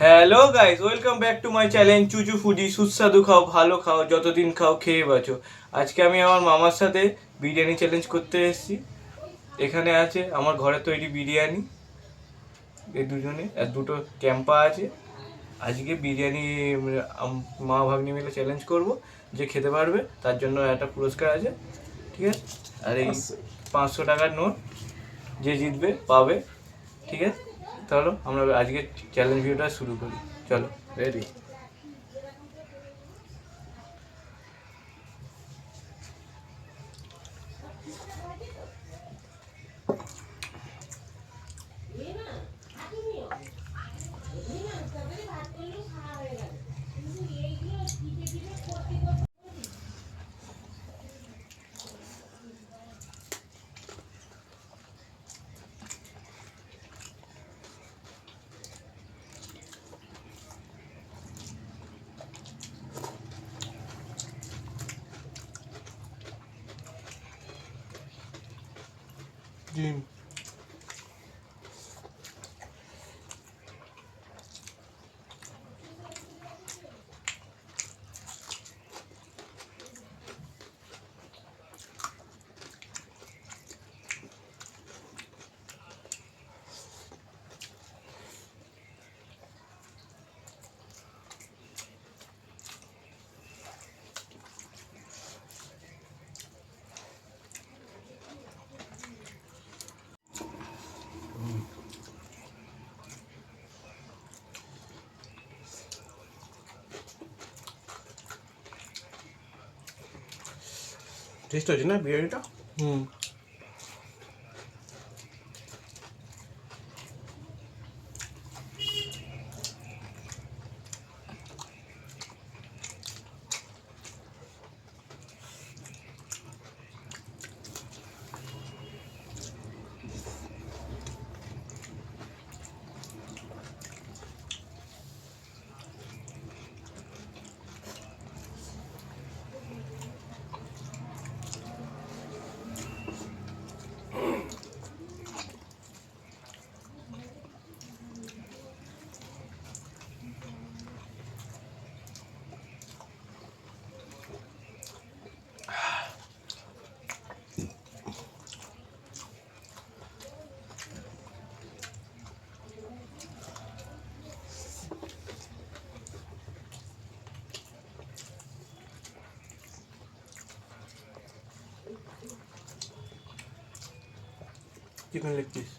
Hello guys, welcome back to my challenge চুচু foodie. সুস্বাদু খাও, ভালো খাও, যতদিন খাও খেয়ে বাঁচো। আজকে আমি আমার মামার সাথে বিরিয়ানি চ্যালেঞ্জ করতে এসেছি। এখানে আছে আমার ঘরে তৈরি বিরিয়ানি, এই দুজনে আর দুটো ক্যাম্পা আছে। আজকে বিরিয়ানি মা ভাগ্নি মিলে চ্যালেঞ্জ করব। যে খেতে পারবে তার জন্য একটা পুরস্কার আছে, ঠিক আছে? আর এই 500 টাকার নোট যে জিতবে পাবে, ঠিক আছে? চলো আমরা আজকে চ্যালেঞ্জ ভিডিওটা শুরু করি, চলো। রেডি? ডিম। টেস্ট হয়েছে না বিরিয়ানিটা? Chicken leg piece.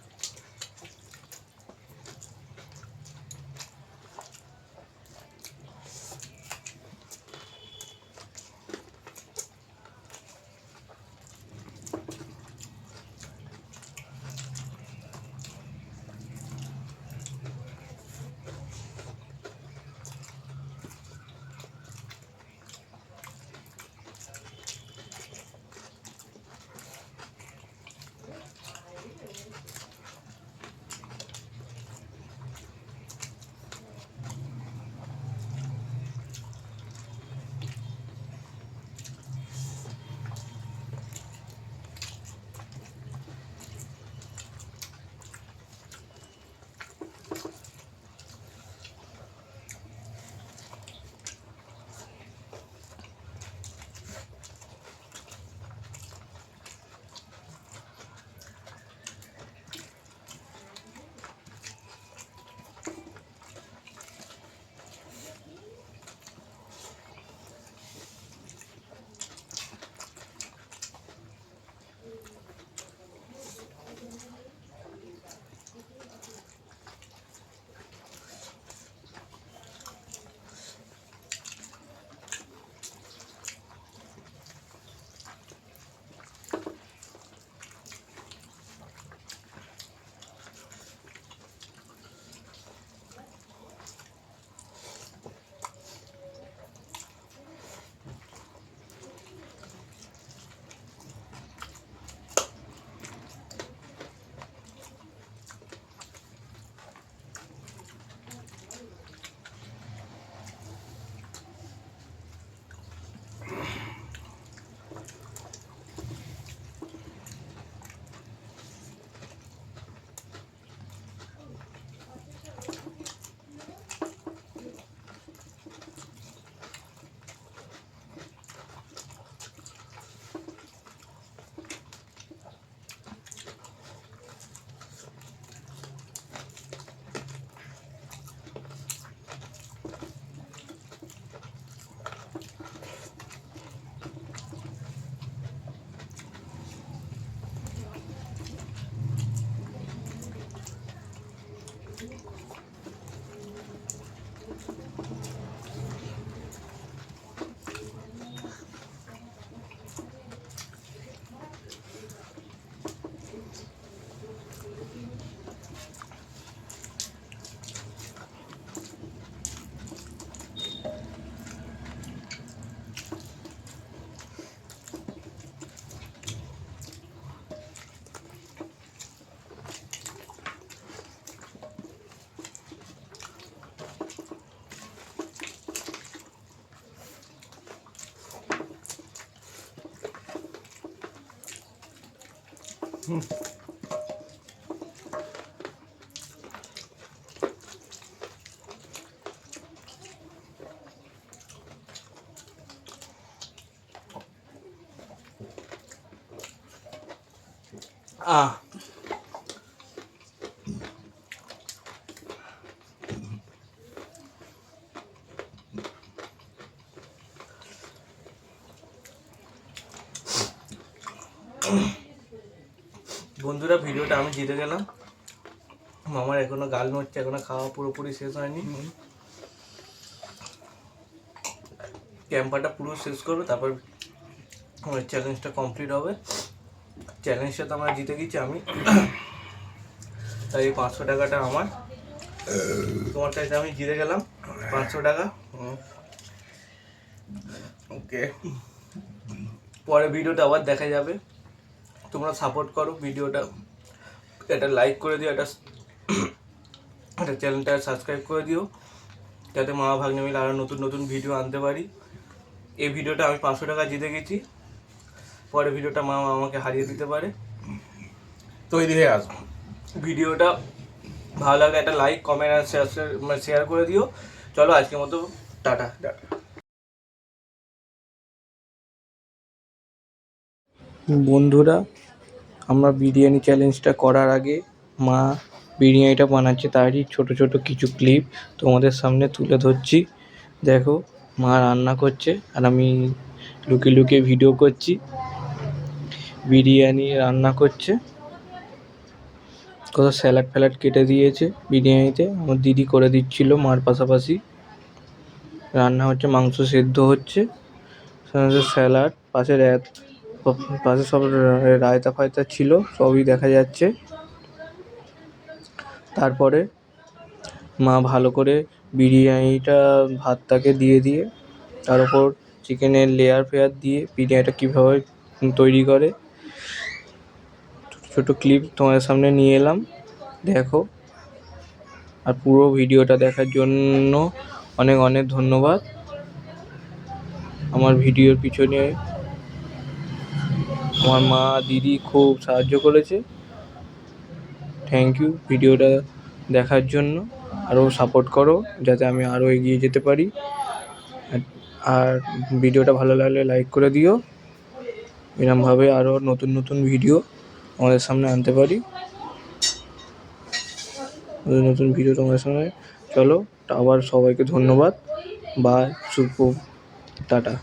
বন্ধুরা, ভিডিওটা আমি জিতে গেলাম। মামার এখনো গাল নড়ছে, এখনো খাওয়া পুরোপুরি শেষ হয়নি। ক্যাম্পারটা পুরো শেষ করবো, তারপর আমার চ্যালেঞ্জটা কমপ্লিট হবে। চ্যালেঞ্জটা তো আমরা জিতে গেছি আমি, তাই এই 500 টাকাটা আমার। তোমার কাছে আমি জিতে গেলাম 500 টাকা। ওকে, পরে ভিডিওটা আবার দেখা যাবে। তোমরা সাপোর্ট করো ভিডিওটা, এটা লাইক করে দিও, এটা চ্যানেলটা সাবস্ক্রাইব করে দিও, যাতে মামা ভাগ্নে মিলে আরও নতুন নতুন ভিডিও আনতে পারি। এই ভিডিওটা আমি 500 টাকা জিতে গেছি, পরে ভিডিওটা মামা আমাকে হারিয়ে দিতে পারে। তৈরি হয়ে আসবো। ভিডিওটা ভালো লাগলে একটা লাইক, কমেন্ট আর শেয়ার করে দিও। চলো আজকের মতো টাটা। বন্ধুরা, আমরা বিরিয়ানি চ্যালেঞ্জটা করার আগে মা বিরিয়ানিটা বানাচ্ছে, তারই ছোট ছোট কিছু ক্লিপ তোমাদের সামনে তুলে ধরছি। দেখো, মা রান্না করছে আর আমি লুকিয়ে লুকিয়ে ভিডিও করছি। বিরিয়ানি রান্না করছে, কত স্যালাড ফ্যালাড কেটে দিয়েছে বিরিয়ানিতে, আমার দিদি করে দিচ্ছিল মার পাশাপাশি। রান্না হচ্ছে, মাংস সেদ্ধ হচ্ছে, স্যালাড পাশে সব রায়তা ফায়তা ছিল, সবই দেখা যাচ্ছে। তারপরে মা ভালো করে বিরিয়ানিটা ভাতটাকে দিয়ে তার উপর চিকেনের লেয়ার ফেয়ার দিয়ে বিরিয়ানিটা কীভাবে তৈরি করে ছোটো ক্লিপ তোমাদের সামনে নিয়ে এলাম, দেখো। আর পুরো ভিডিওটা দেখার জন্য অনেক অনেক ধন্যবাদ। আমার ভিডিওর পিছনে আমার মা দিদি খুব সাহায্য করেছে। থ্যাংক ইউ ভিডিওটা দেখার জন্য। আরও সাপোর্ট করো যাতে আমি আরও এগিয়ে যেতে পারি। আর ভিডিওটা ভালো লাগলে লাইক করে দিও, এরমভাবে আরও নতুন নতুন ভিডিও আমাদের সামনে আনতে পারি। নতুন নতুন ভিডিও তোমাদের সামনে। চলো, আবার সবাইকে ধন্যবাদ। বাই, শুভ, টাটা।